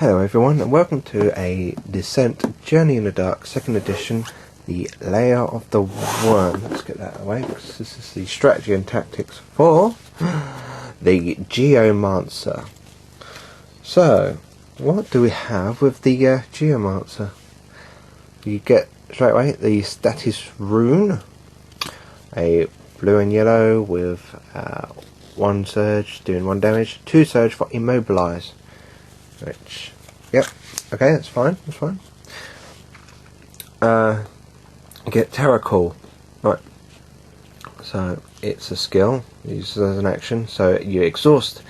Hello everyone and welcome to a Descent Journey in the Dark 2nd edition, the Layer of the Worm. Let's get that away because this is the strategy and tactics for the Geomancer. So, what do we have with the Geomancer? You get straight away the status rune, a blue and yellow with 1 surge doing 1 damage, 2 surge for immobilize. Which, yep, okay, that's fine, get Terror Call. Right, so it's a skill, used as an action, so you exhaust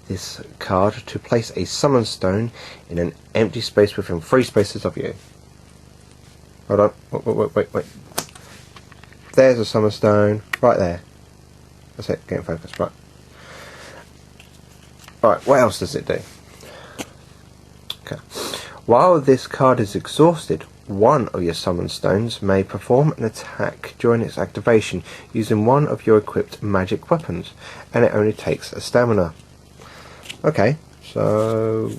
this card to place a summon stone in an empty space within 3 spaces of you. Hold on, wait. There's a summon stone, right there. That's it, getting focused, right. Right, what else does it do? Okay. While this card is exhausted, one of your summon stones may perform an attack during its activation using one of your equipped magic weapons, and it only takes a stamina. Okay, so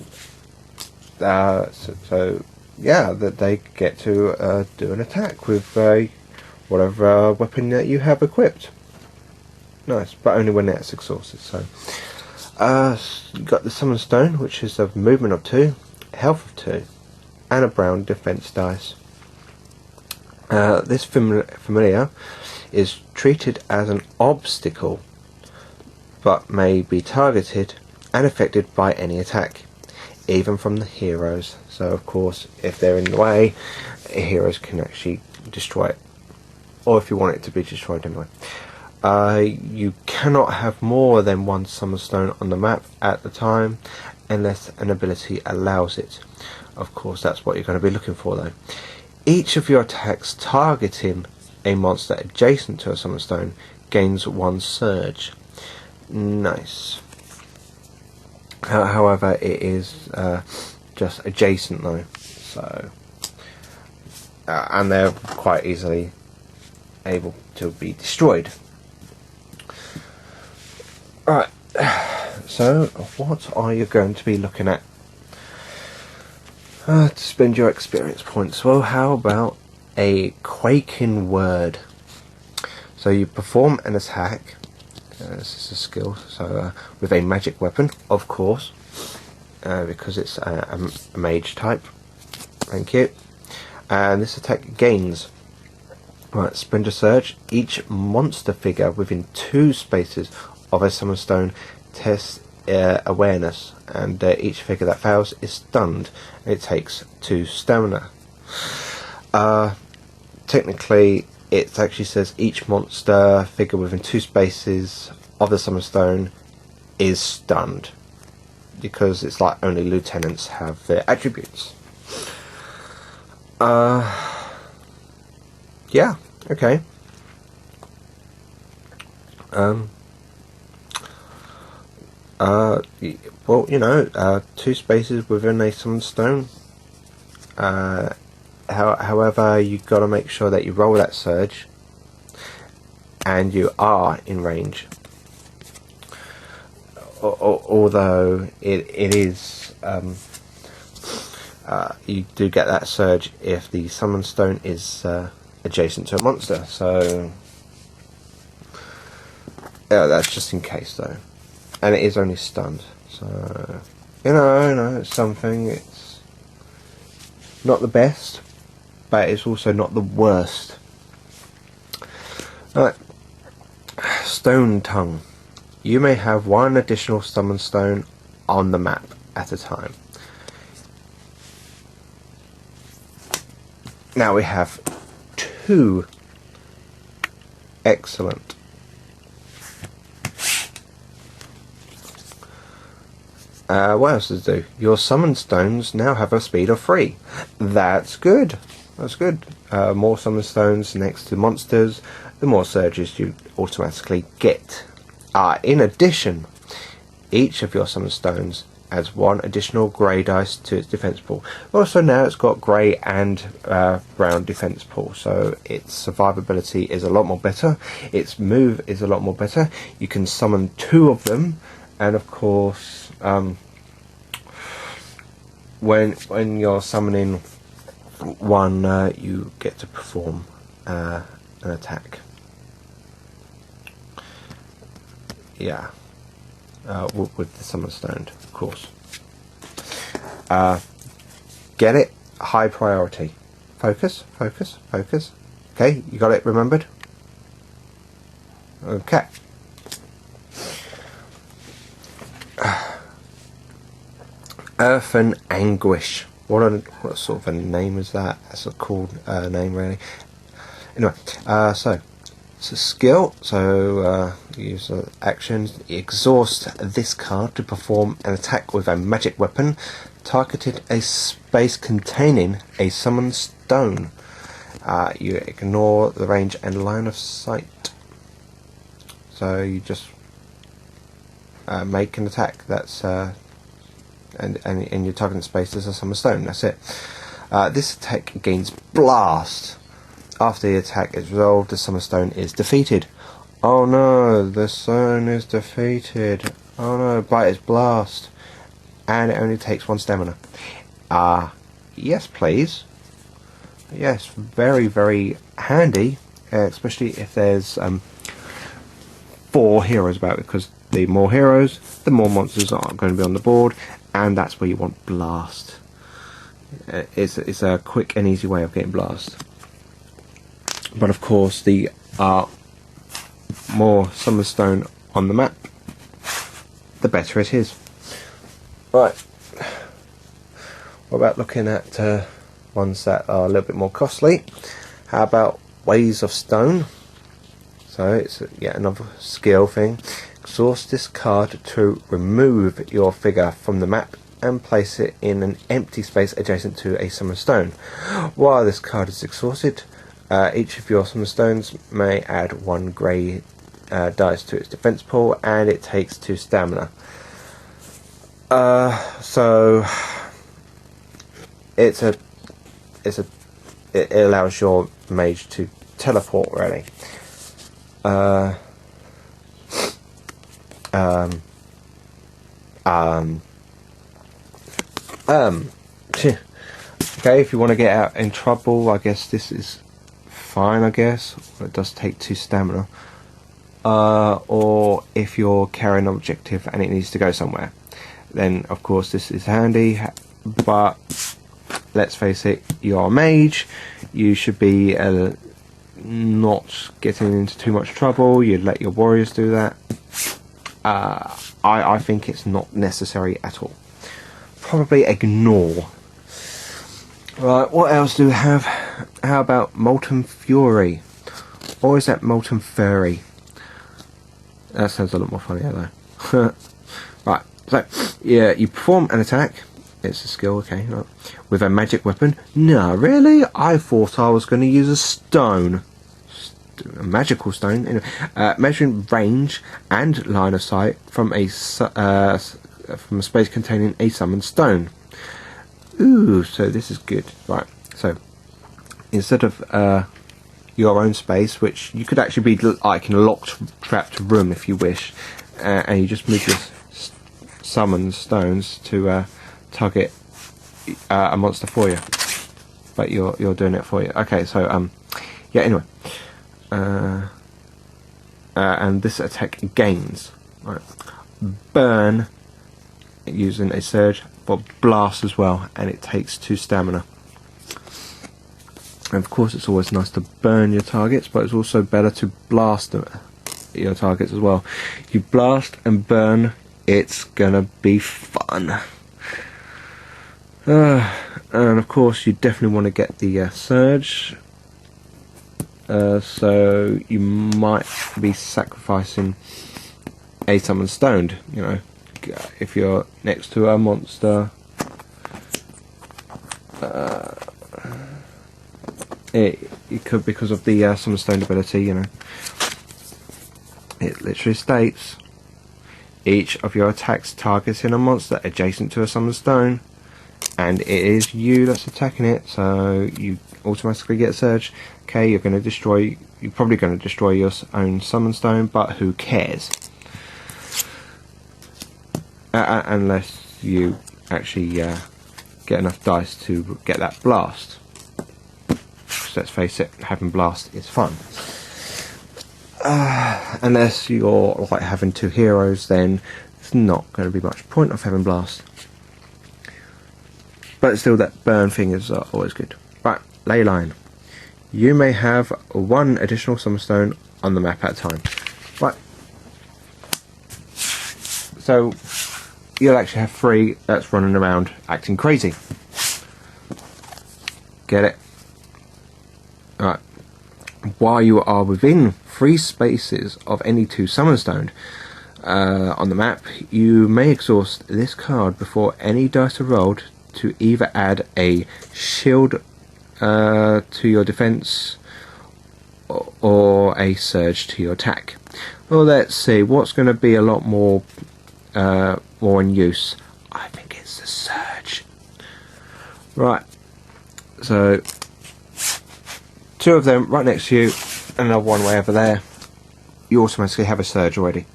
yeah, that they get to do an attack with whatever weapon that you have equipped. Nice, but only when it's exhausted. So you got the summon stone, which is of movement of 2. Health of 2 and a brown defense dice. This familiar is treated as an obstacle but may be targeted and affected by any attack, even from the heroes. So of course, if they're in the way, heroes can actually destroy it, or if you want it to be destroyed anyway. You cannot have more than 1 summon stone on the map at the time unless an ability allows it. Of course, that's what you're going to be looking for though. Each of your attacks targeting a monster adjacent to a summon stone gains 1 surge. Nice. However, it is just adjacent though, so and they're quite easily able to be destroyed. Right, so what are you going to be looking at to spend your experience points? Well, how about a quaking word? So you perform an attack, this is a skill, so with a magic weapon, of course, because it's a mage type. Thank you. And this attack gains, right, spend a surge. Each monster figure within 2 spaces of a summon stone tests awareness, and each figure that fails is stunned. It takes 2 stamina. Technically, it actually says each monster figure within 2 spaces of the summon stone is stunned, because it's like only lieutenants have their attributes. Yeah, okay. Well, you know, 2 spaces within a summon stone. However, you've got to make sure that you roll that surge and you are in range. Although it is, you do get that surge if the summon stone is adjacent to a monster. So yeah, that's just in case though. And it is only stunned, so you know, it's something. It's not the best, but it's also not the worst. Alright, Stone Tongue. You may have 1 additional summon stone on the map at a time. Now we have 2. Excellent. What else does it do? Your summon stones now have a speed of 3. That's good. That's good. More summon stones next to monsters, the more surges you automatically get. In addition, each of your summon stones adds 1 additional grey dice to its defense pool. Also now it's got grey and brown defense pool, so its survivability is a lot more better. Its move is a lot more better. You can summon 2 of them, and of course when you're summoning one, you get to perform an attack. Yeah, with the summon stone, of course. Get it? High priority. Focus, focus, focus. Okay, you got it remembered? Okay. Earthen Anguish. What sort of a name is that? That's a cool name, really. Anyway, so it's a skill. So use actions. Exhaust this card to perform an attack with a magic weapon targeted a space containing a summoned stone. You ignore the range and line of sight. So you just make an attack that's and your target space is a summoned stone. That's it. This attack gains blast. After the attack is resolved, the summoned stone is defeated. Oh no, the stone is defeated. Oh no, by its blast. And it only takes 1 stamina. Yes please. Yes, very, very handy, especially if there's 4 heroes about, because the more heroes, the more monsters are going to be on the board, and that's where you want blast. It's a quick and easy way of getting blast. But of course, the more summoned stone on the map, the better it is. Right. What about looking at ones that are a little bit more costly? How about Ways of Stone? So it's yet another skill thing. Exhaust this card to remove your figure from the map and place it in an empty space adjacent to a summoned stone. While this card is exhausted, each of your summoned stones may add 1 grey dice to its defense pool, and it takes 2 stamina. So it allows your mage to teleport, really. Okay, if you want to get out in trouble, I guess this is fine, I guess. It does take 2 stamina. Or if you're carrying an objective and it needs to go somewhere, then of course this is handy. But let's face it, you're a mage, you should be not getting into too much trouble. You'd let your warriors do that. I think it's not necessary at all. Probably ignore. Right, what else do we have? How about Molten Fury? Or is that Molten Fury? That sounds a lot more funnier though. Right, so yeah, you perform an attack. It's a skill, okay, right, with a magic weapon. No, really? I thought I was going to use a stone. A magical stone. Anyway, measuring range and line of sight from a space containing a summoned stone. Ooh, so this is good. Right, so instead of your own space, which you could actually be like in a locked, trapped room if you wish, and you just move your summoned stones to target a monster for you, but you're doing it for you. Okay, so yeah. Anyway, and this attack gains burn using a surge, but blast as well, and it takes 2 stamina. And of course, it's always nice to burn your targets, but it's also better to blast your targets as well. You blast and burn, it's gonna be fun. And of course, you definitely want to get the surge. So you might be sacrificing a summoned stone. You know, if you're next to a monster. It could, because of the summoned stone ability, you know. It literally states, each of your attacks targeting a monster adjacent to a summoned stone, and it is you that's attacking it, so you automatically get a surge. Okay, you're probably going to destroy your own summon stone, but who cares? Unless you actually get enough dice to get that blast. So let's face it, having blast is fun. Unless you're like having 2 heroes, then it's not going to be much point of having blast. But still, that burn thing is always good. Right, ley line. You may have 1 additional summon stone on the map at a time. Right. So you'll actually have 3 that's running around acting crazy. Get it? Alright. While you are within 3 spaces of any 2 summon stone on the map, you may exhaust this card before any dice are rolled to either add a shield to your defense or a surge to your attack. Well, let's see what's going to be a lot more in use. I think it's the surge. Right, so 2 of them right next to you, and another one way over there. You automatically have a surge already.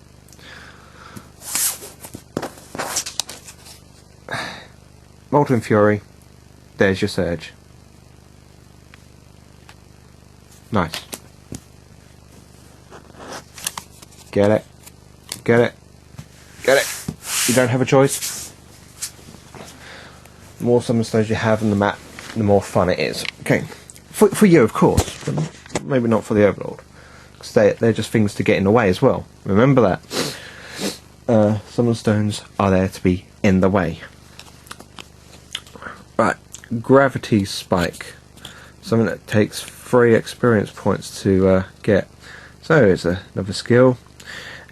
Molten Fury, there's your surge. Nice. Get it? Get it? Get it? You don't have a choice. The more summon stones you have on the map, the more fun it is. Okay. For you, of course. But maybe not for the Overlord. Because they're just things to get in the way as well. Remember that. Summon stones are there to be in the way. Right, Gravity Spike. Something that takes 3 experience points to get. So it's another skill.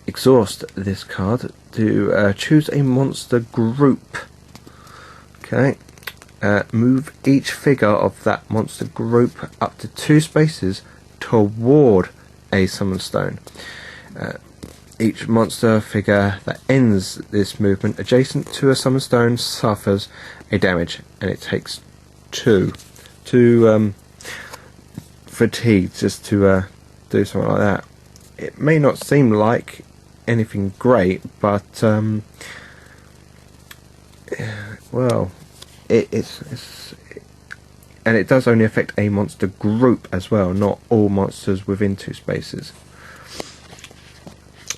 Exhaust this card to choose a monster group. Okay. Move each figure of that monster group up to 2 spaces toward a summon stone. Each monster figure that ends this movement adjacent to a summon stone suffers a damage, and it takes 2 fatigue just to do something like that. It may not seem like anything great, but well, it's and it does only affect a monster group as well, not all monsters within 2 spaces.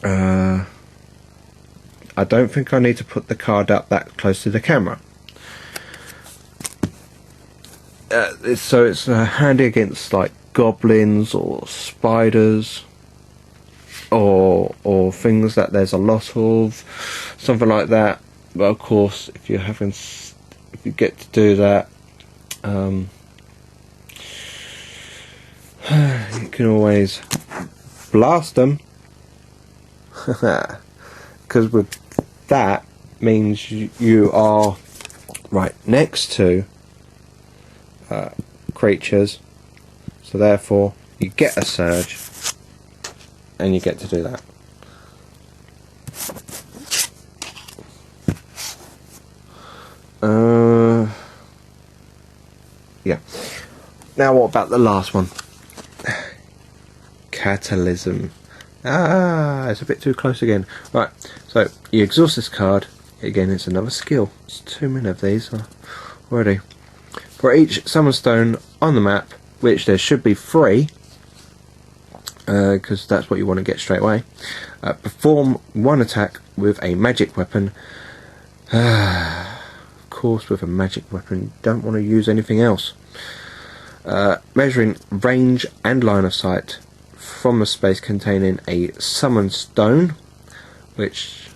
I don't think I need to put the card up that close to the camera. So it's handy against like goblins or spiders or things that there's a lot of, something like that. But of course, if you get to do that, you can always blast them. Because with that means you are right next to creatures, so therefore you get a surge and you get to do that. Yeah. Now what about the last one? Catalysm. It's a bit too close again. Right, so you exhaust this card. Again, it's another skill. It's 2 many of these already. For each summon stone on the map, which there should be 3, because that's what you want to get straight away, perform 1 attack with a magic weapon. Of course, with a magic weapon, you don't want to use anything else. Measuring range and line of sight from a space containing a summon stone, which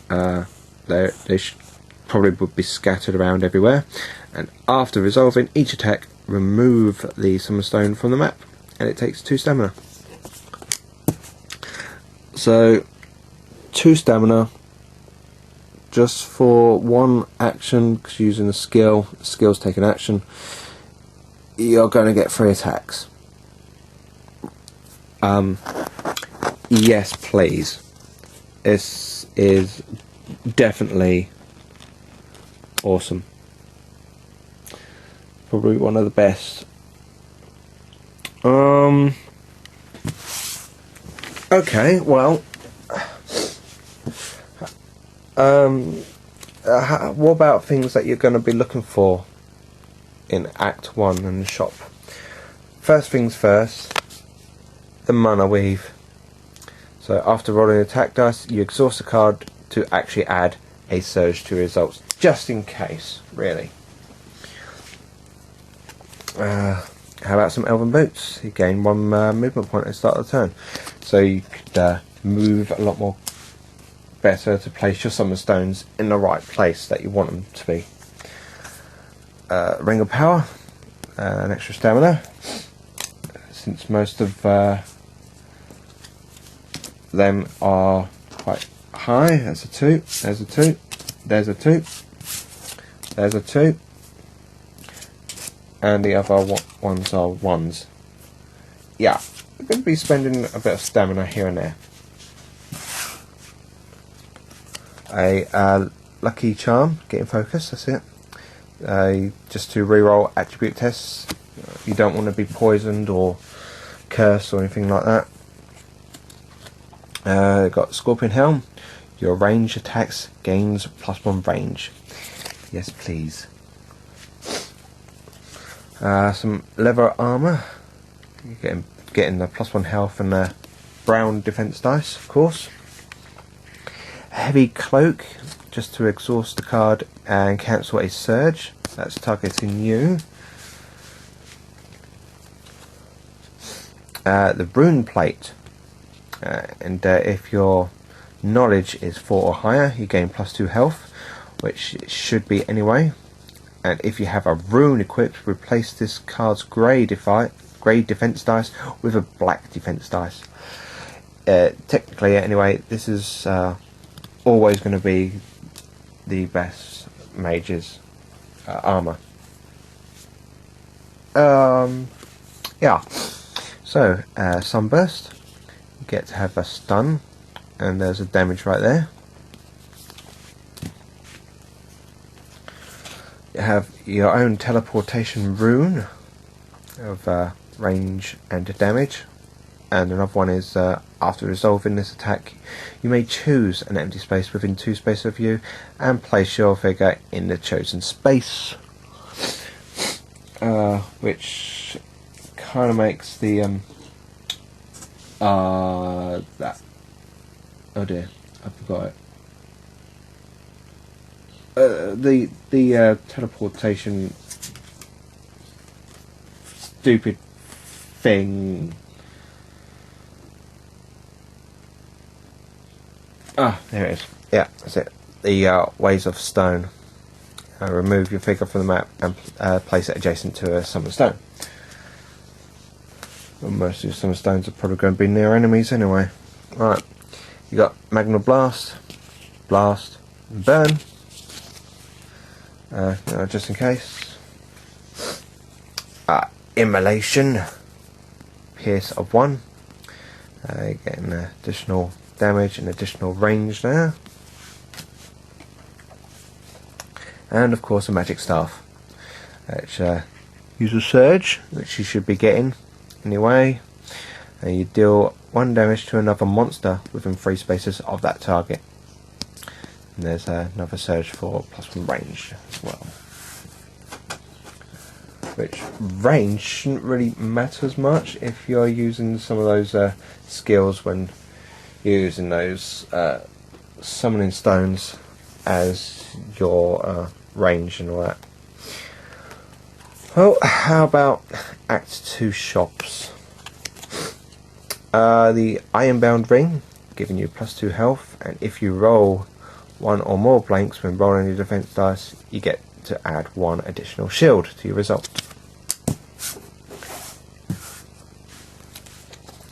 they probably would be scattered around everywhere, and after resolving each attack, remove the summon stone from the map, and it takes 2 stamina. So 2 stamina just for 1 action, because using the skill's taking action, you're going to get 3 attacks. Yes, please. This is definitely awesome. Probably one of the best. Okay, well, what about things that you're going to be looking for in Act 1 in the shop. First things first, the mana weave. So after rolling attack dice, you exhaust the card to actually add a surge to your results, just in case, really. How about some Elven Boots? You gain 1 movement point at the start of the turn, so you could move a lot more better to place your summon stones in the right place that you want them to be. Ring of Power, an extra stamina, since most of them are quite high. There's a 2, there's a 2, there's a 2, there's a 2, and the other ones are 1s. Yeah, we're going to be spending a bit of stamina here and there. A lucky charm, getting focus, that's it. Just to reroll attribute tests. You don't want to be poisoned or cursed or anything like that. Got Scorpion Helm. Your range attacks gains +1 range. Yes, please. Some leather armor. You're getting the +1 health and the brown defense dice, of course. Heavy cloak, just to exhaust the card and cancel a surge. That's targeting you. The rune plate, and if your knowledge is 4 or higher, you gain +2 health, which it should be anyway. And if you have a rune equipped, replace this card's grey defense dice with a black defense dice. Technically, anyway, this is always going to be the best mage's armor. Yeah. So, Sunburst, you get to have a stun, and there's a damage right there. You have your own teleportation rune of range and damage, and another one is after resolving this attack, you may choose an empty space within 2 spaces of you and place your figure in the chosen space, which kind of makes the that, oh dear, I forgot it. The teleportation stupid thing. Ah, there it is. Yeah, that's it. The Ways of Stone. Remove your figure from the map and place it adjacent to a summon stone. Well, most of your summon stones are probably going to be near enemies anyway. Right, you got Magnum Blast, Blast, and Burn. Just in case. Immolation, Pierce of 1. Getting additional damage and additional range there. And of course a Magic Staff, which uses Surge, which you should be getting anyway. And you deal 1 damage to another monster within 3 spaces of that target. And there's another Surge for +1 range as well. Which range shouldn't really matter as much if you're using some of those skills when you're using those summoning stones as your range and all that. Well, how about Act 2 shops? The Ironbound Ring, giving you +2 health, and if you roll 1 or more blanks when rolling your defense dice, you get to add 1 additional shield to your result.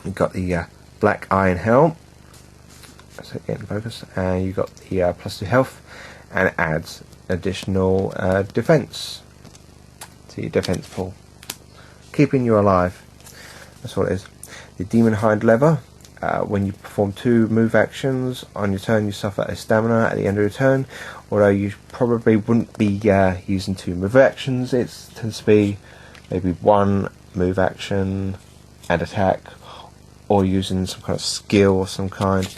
You've got the Black Iron Helm, so getting focus, and you've got the +2 health, and it adds additional defense to your defense pool, keeping you alive. That's what it is. The Demon Hide Lever, when you perform 2 move actions on your turn, you suffer a stamina at the end of your turn. Although you probably wouldn't be using 2 move actions, it tends to be maybe 1 move action and attack, or using some kind of skill of some kind.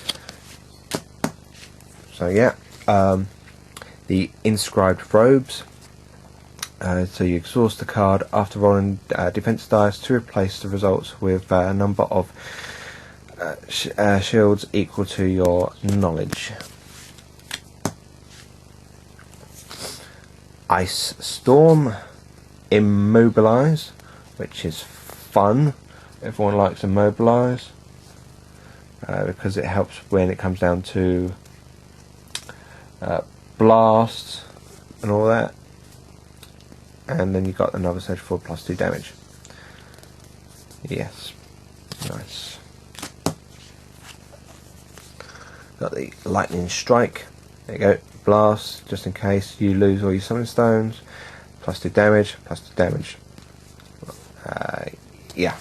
So yeah, the Inscribed Robes, So you exhaust the card after rolling defense dice to replace the results with a number of shields equal to your knowledge. Ice Storm, Immobilize, which is fun. Everyone likes Immobilize because it helps when it comes down to blasts and all that. And then you've got another surge for +2 damage. Yes, nice. Got the Lightning Strike. There you go. Blast, just in case you lose all your summon stones. +2 damage, +2 damage. Yeah.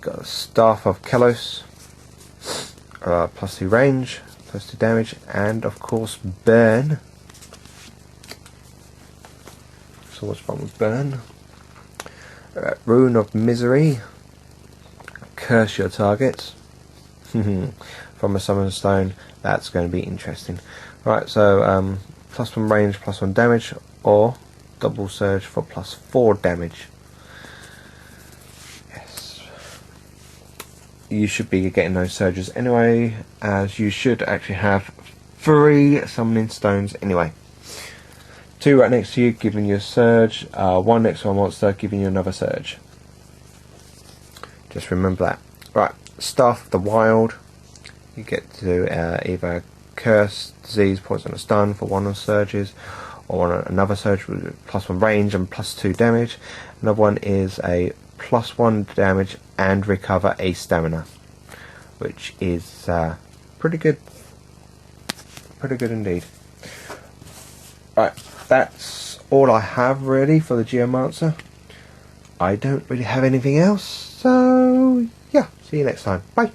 Got the Staff of Kelos. +2 range, +2 damage, and of course Burn. So what's wrong with Burn? Rune of Misery. Curse your targets. From a summon stone. That's going to be interesting. Right, so +1 range, +1 damage, or double surge for +4 damage. Yes. You should be getting those surges anyway, as you should actually have 3 summoning stones anyway. 2 right next to you giving you a surge, 1 next to a monster giving you another surge. Just remember that. Right, Staff of the Wild. You get to either curse, disease, poison or stun for 1 of surges, or another surge with +1 range and +2 damage. Another one is a +1 damage and recover a stamina, which is pretty good. Pretty good indeed. Right, that's all I have really for the Geomancer. I don't really have anything else, so yeah, see you next time. Bye.